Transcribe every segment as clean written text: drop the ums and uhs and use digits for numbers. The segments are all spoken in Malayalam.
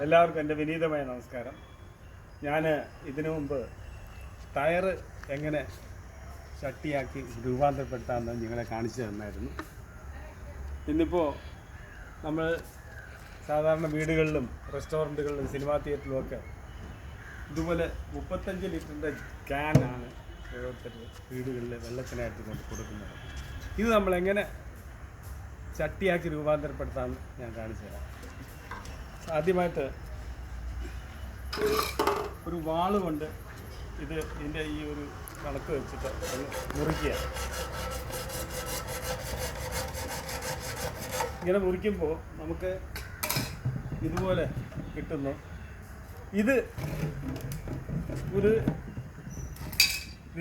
എല്ലാവർക്കും എൻ്റെ വിനീതമായ നമസ്കാരം. ഞാൻ ഇതിനു മുമ്പ് ടയർ എങ്ങനെ ചട്ടിയാക്കി രൂപാന്തരപ്പെടുത്താമെന്ന് നിങ്ങളെ കാണിച്ചു തന്നായിരുന്നു. ഇന്നിപ്പോൾ നമ്മൾ സാധാരണ വീടുകളിലും റെസ്റ്റോറൻറ്റുകളിലും സിനിമാ തിയേറ്ററിലുമൊക്കെ ഇതുപോലെ 35 ലിറ്ററിൻ്റെ ക്യാനാണ് ഓരോരുത്തർ വീടുകളിൽ വെള്ളത്തിനായിട്ട് കൊണ്ട് കൊടുക്കുന്നത്. ഇത് നമ്മളെങ്ങനെ ചട്ടിയാക്കി രൂപാന്തരപ്പെടുത്താമെന്ന് ഞാൻ കാണിച്ചു തരാം. ആദ്യമായിട്ട് ഒരു വാള് കൊണ്ട് ഇതിൻ്റെ ഈ ഒരു കണക്ക് വെച്ചിട്ട് ഒന്ന് മുറിക്കുക. ഇങ്ങനെ മുറിക്കുമ്പോൾ നമുക്ക് ഇതുപോലെ കിട്ടുന്നു. ഇത് ഒരു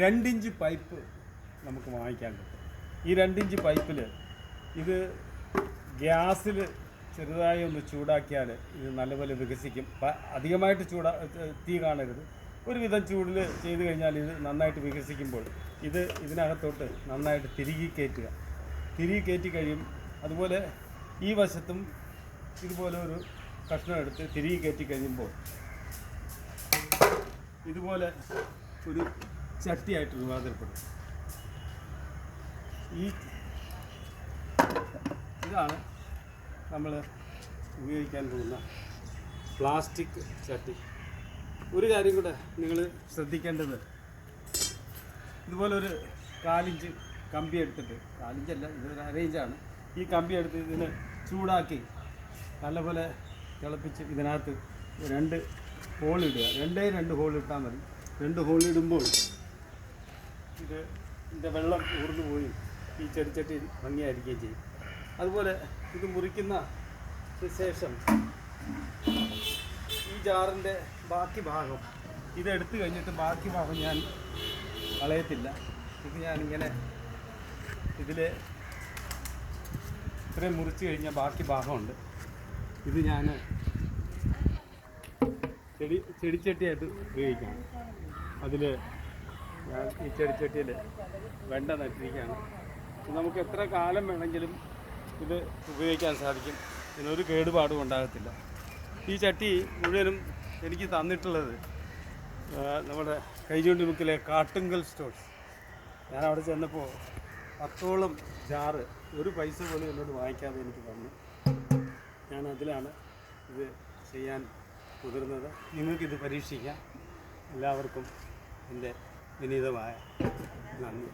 2 ഇഞ്ച് പൈപ്പ് നമുക്ക് വാങ്ങിക്കാൻ കിട്ടും. ഈ 2 ഇഞ്ച് പൈപ്പിൽ ഇത് ഗ്യാസിൽ ചെറുതായി ഒന്ന് ചൂടാക്കിയാൽ ഇത് നല്ലപോലെ വികസിക്കും. അധികമായിട്ട് തീ കാണരുത്. ഒരുവിധം ചൂടിൽ ചെയ്ത് കഴിഞ്ഞാൽ ഇത് നന്നായിട്ട് വികസിക്കുമ്പോൾ ഇതിനകത്തോട്ട് നന്നായിട്ട് തിരികെ കയറ്റി കഴിയും. അതുപോലെ ഈ വശത്തും ഇതുപോലെ ഒരു കഷ്ണം എടുത്ത് തിരികെ കയറ്റി കഴിയുമ്പോൾ ഇതുപോലെ ഒരു ചട്ടിയായിട്ട് രൂപാന്തരപ്പെടും. ഇതാണ് നമ്മൾ ഉപയോഗിക്കാൻ പോകുന്ന പ്ലാസ്റ്റിക് ചട്ടി. ഒരു കാര്യം കൂടെ നിങ്ങൾ ശ്രദ്ധിക്കേണ്ടത്, ഇതുപോലൊരു 4 ഇഞ്ച് കമ്പി എടുത്തിട്ട്, 4 ഇഞ്ചല്ല, ഇതൊരു 1/2 ഇഞ്ചാണ്. ഈ കമ്പി എടുത്ത് ഇതിന് ചൂടാക്കി നല്ലപോലെ തിളപ്പിച്ച് ഇതിനകത്ത് 2 ഹോളിടുക. 2 ഹോൾ ഇട്ടാൽ മതി. 2 ഹോളിടുമ്പോൾ ഇതിൻ്റെ വെള്ളം ഊർന്നു പോയി ഈ ചെടിച്ചട്ടി ഭംഗിയായിരിക്കുകയും ചെയ്യും. അതുപോലെ ഇത് മുറിക്കുന്ന ശേഷം ഈ ജാറിൻ്റെ ബാക്കി ഭാഗം ഇതെടുത്തു കഴിഞ്ഞിട്ട് ബാക്കി ഭാഗം ഞാൻ കളയത്തില്ല. ഇത് ഞാനിങ്ങനെ ഇത്രയും മുറിച്ച് കഴിഞ്ഞാൽ ബാക്കി ഭാഗമുണ്ട്. ഇത് ഞാൻ ചെടിച്ചട്ടിയായിട്ട് ഉപയോഗിക്കുകയാണ്. അതിൽ ഞാൻ ഈ ചെടിച്ചട്ടിയിൽ വെണ്ട നട്ടിരിക്കുകയാണ്. നമുക്ക് എത്ര കാലം വേണമെങ്കിലും ഇത് ഉപയോഗിക്കാൻ സാധിക്കും. ഇതിനൊരു കേടുപാടും ഉണ്ടാകത്തില്ല. ഈ ചട്ടി മുഴുവനും എനിക്ക് തന്നിട്ടുള്ളത് നമ്മുടെ കൈചൂണ്ടിമുക്കിലെ കാട്ടുങ്കൽ സ്റ്റോഴ്സ്. ഞാൻ അവിടെ ചെന്നപ്പോൾ 10ഓളം ജാറ് ഒരു പൈസ പോലും എന്നോട് വാങ്ങിക്കാതെ എനിക്ക് തന്നു. ഞാൻ അതിലാണ് ഇത് ചെയ്യാൻ മുതിർന്നത്. നിങ്ങൾക്കിത് പരീക്ഷിക്കാം. എല്ലാവർക്കും എൻ്റെ വിനീതമായ നന്ദി.